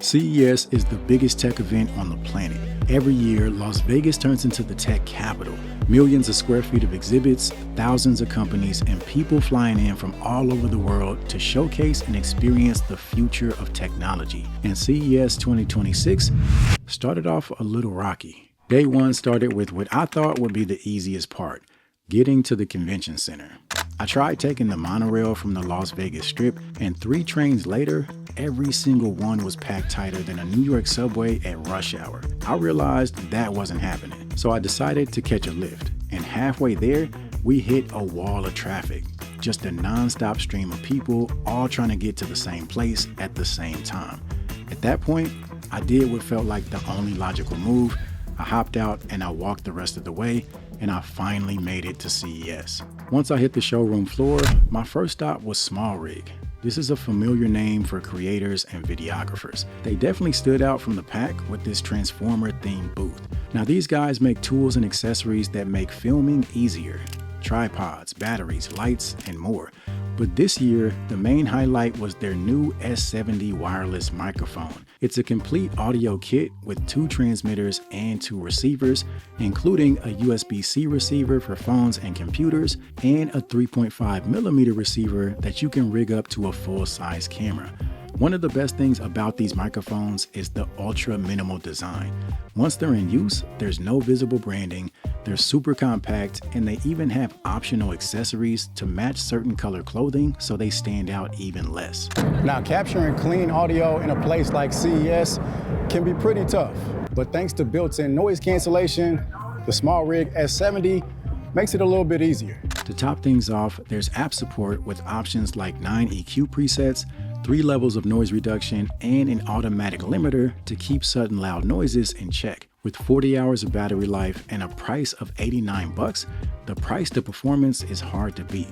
CES is the biggest tech event on the planet. Every year, Las Vegas turns into the tech capital. Millions of square feet of exhibits, thousands of companies, and people flying in from all over the world to showcase and experience the future of technology. And CES 2026 started off a little rocky. Day one started with what I thought would be the easiest part, getting to the convention center. I tried taking the monorail from the Las Vegas Strip, and 3 trains later, every single one was packed tighter than a New York subway at rush hour. I realized that wasn't happening, so I decided to catch a lift. And halfway there, we hit a wall of traffic. Just a non-stop stream of people all trying to get to the same place at the same time. At that point, I did what felt like the only logical move. I hopped out and I walked the rest of the way, and I finally made it to CES. Once I hit the showroom floor, my first stop was SmallRig. This is a familiar name for creators and videographers. They definitely stood out from the pack with this Transformer-themed booth. Now these guys make tools and accessories that make filming easier. Tripods, batteries, lights, and more. But this year, the main highlight was their new S70 wireless microphone. It's a complete audio kit with 2 transmitters and 2 receivers, including a USB-C receiver for phones and computers, and a 3.5mm receiver that you can rig up to a full-size camera. One of the best things about these microphones is the ultra minimal design. Once they're in use, there's no visible branding, they're super compact, and they even have optional accessories to match certain color clothing so they stand out even less. Now, capturing clean audio in a place like CES can be pretty tough, but thanks to built-in noise cancellation, the SmallRig S70 makes it a little bit easier. To top things off, there's app support with options like 9 EQ presets, 3 levels of noise reduction, and an automatic limiter to keep sudden loud noises in check. With 40 hours of battery life and a price of $89, the price to performance is hard to beat.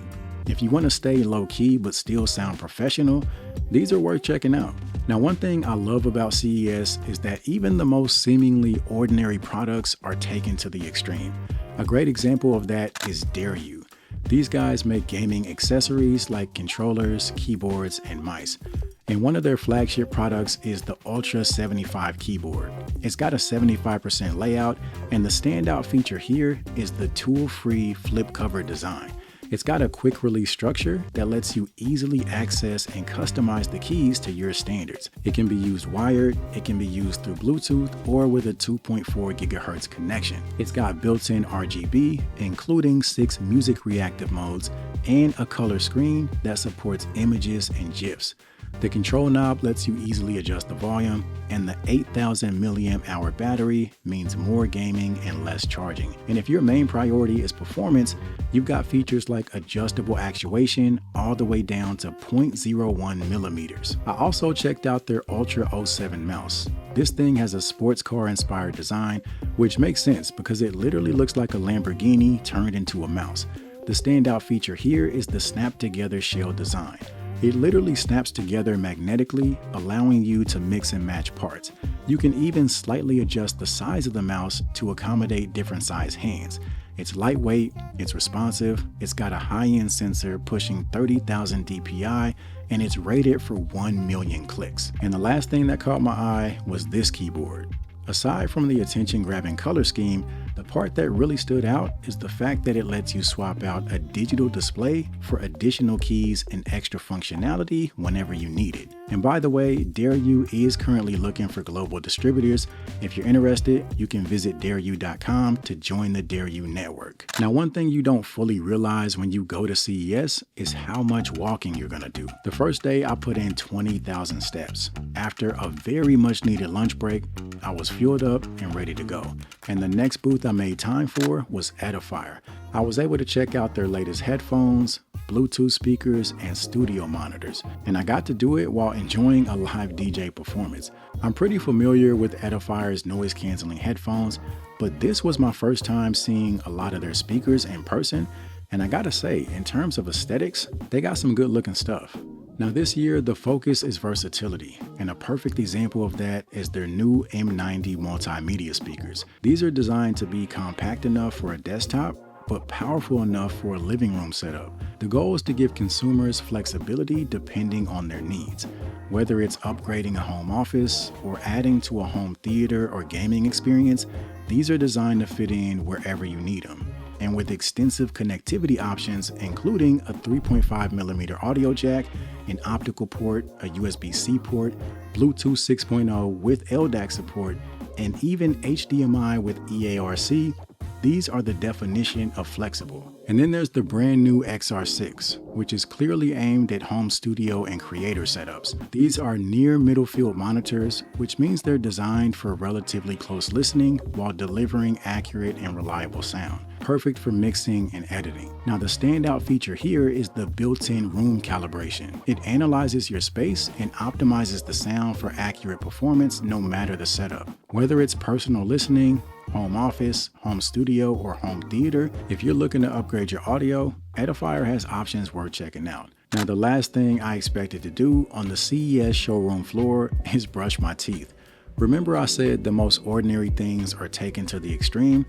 If you want to stay low-key but still sound professional, these are worth checking out. Now, one thing I love about CES is that even the most seemingly ordinary products are taken to the extreme. A great example of that is Dareu. These guys make gaming accessories like controllers, keyboards, and mice. And one of their flagship products is the Ultra 75 keyboard. It's got a 75% layout, and the standout feature here is the tool-free flip cover design. It's got a quick release structure that lets you easily access and customize the keys to your standards. It can be used wired, it can be used through Bluetooth, or with a 2.4 GHz connection. It's got built-in RGB, including 6 music reactive modes, and a color screen that supports images and GIFs. The control knob lets you easily adjust the volume, and the 8,000 mAh battery means more gaming and less charging. And if your main priority is performance, you've got features like adjustable actuation all the way down to 0.01 millimeters. I also checked out their Ultra 07 mouse. This thing has a sports car inspired design, which makes sense because it literally looks like a Lamborghini turned into a mouse. The standout feature here is the snap together shell design. It literally snaps together magnetically, allowing you to mix and match parts. You can even slightly adjust the size of the mouse to accommodate different size hands. It's lightweight, it's responsive, it's got a high-end sensor pushing 30,000 dpi, and it's rated for 1 million clicks. And the last thing that caught my eye was this keyboard. Aside from the attention-grabbing color scheme, the part that really stood out is the fact that it lets you swap out a digital display for additional keys and extra functionality whenever you need it. And by the way, Dareu is currently looking for global distributors. If you're interested, you can visit Dareu.com to join the Dareu network. Now, one thing you don't fully realize when you go to CES is how much walking you're gonna do. The first day, I put in 20,000 steps. After a very much needed lunch break, I was fueled up and ready to go. And the next booth I made time for was Edifier. I was able to check out their latest headphones, Bluetooth speakers, and studio monitors. And I got to do it while enjoying a live DJ performance. I'm pretty familiar with Edifier's noise canceling headphones, but this was my first time seeing a lot of their speakers in person. And I gotta say, in terms of aesthetics, they got some good looking stuff. Now this year, the focus is versatility, and a perfect example of that is their new M90 multimedia speakers. These are designed to be compact enough for a desktop, but powerful enough for a living room setup. The goal is to give consumers flexibility depending on their needs. Whether it's upgrading a home office or adding to a home theater or gaming experience, these are designed to fit in wherever you need them. And with extensive connectivity options, including a 3.5mm audio jack, an optical port, a USB-C port, Bluetooth 6.0 with LDAC support, and even HDMI with EARC, these are the definition of flexible. And then there's the brand new XR6, which is clearly aimed at home studio and creator setups. These are near middle field monitors, which means they're designed for relatively close listening while delivering accurate and reliable sound. Perfect for mixing and editing. Now, the standout feature here is the built-in room calibration. It analyzes your space and optimizes the sound for accurate performance no matter the setup. Whether it's personal listening, home office, home studio, or home theater, if you're looking to upgrade your audio, Edifier has options worth checking out. Now, the last thing I expected to do on the CES showroom floor is brush my teeth. Remember I said the most ordinary things are taken to the extreme?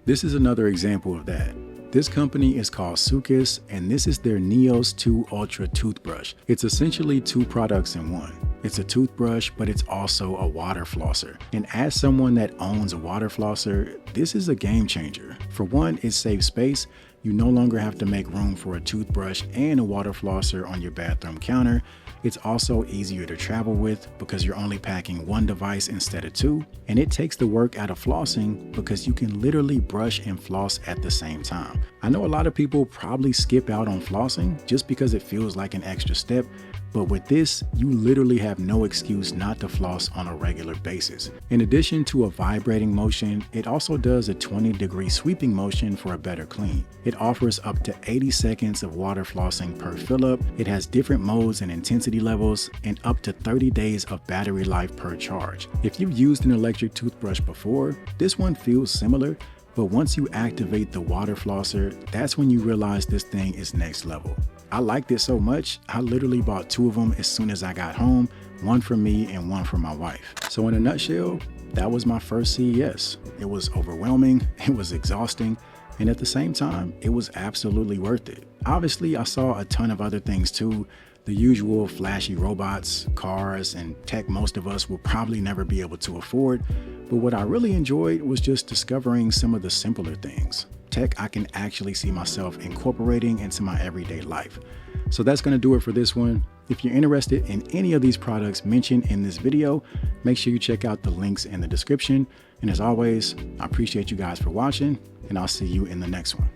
This is another example of that. This company is called Sucus, and this is their Neos 2 Ultra toothbrush. It's essentially two products in one. It's a toothbrush, but it's also a water flosser. And as someone that owns a water flosser, this is a game changer. For one, it saves space. You no longer have to make room for a toothbrush and a water flosser on your bathroom counter. It's also easier to travel with because you're only packing one device instead of two. And it takes the work out of flossing because you can literally brush and floss at the same time. I know a lot of people probably skip out on flossing just because it feels like an extra step. But with this, you literally have no excuse not to floss on a regular basis. In addition to a vibrating motion, it also does a 20-degree sweeping motion for a better clean. It offers up to 80 seconds of water flossing per fill-up. It has different modes and intensity levels, and up to 30 days of battery life per charge. If you've used an electric toothbrush before, this one feels similar, but once you activate the water flosser, that's when you realize this thing is next level. I liked it so much, I literally bought two of them as soon as I got home, one for me and one for my wife. So in a nutshell, that was my first CES. It was overwhelming, it was exhausting, and at the same time, it was absolutely worth it. Obviously, I saw a ton of other things too, the usual flashy robots, cars, and tech most of us will probably never be able to afford, but what I really enjoyed was just discovering some of the simpler things. Tech I can actually see myself incorporating into my everyday life. So that's going to do it for this one. If you're interested in any of these products mentioned in this video, make sure you check out the links in the description. And as always, I appreciate you guys for watching, and I'll see you in the next one.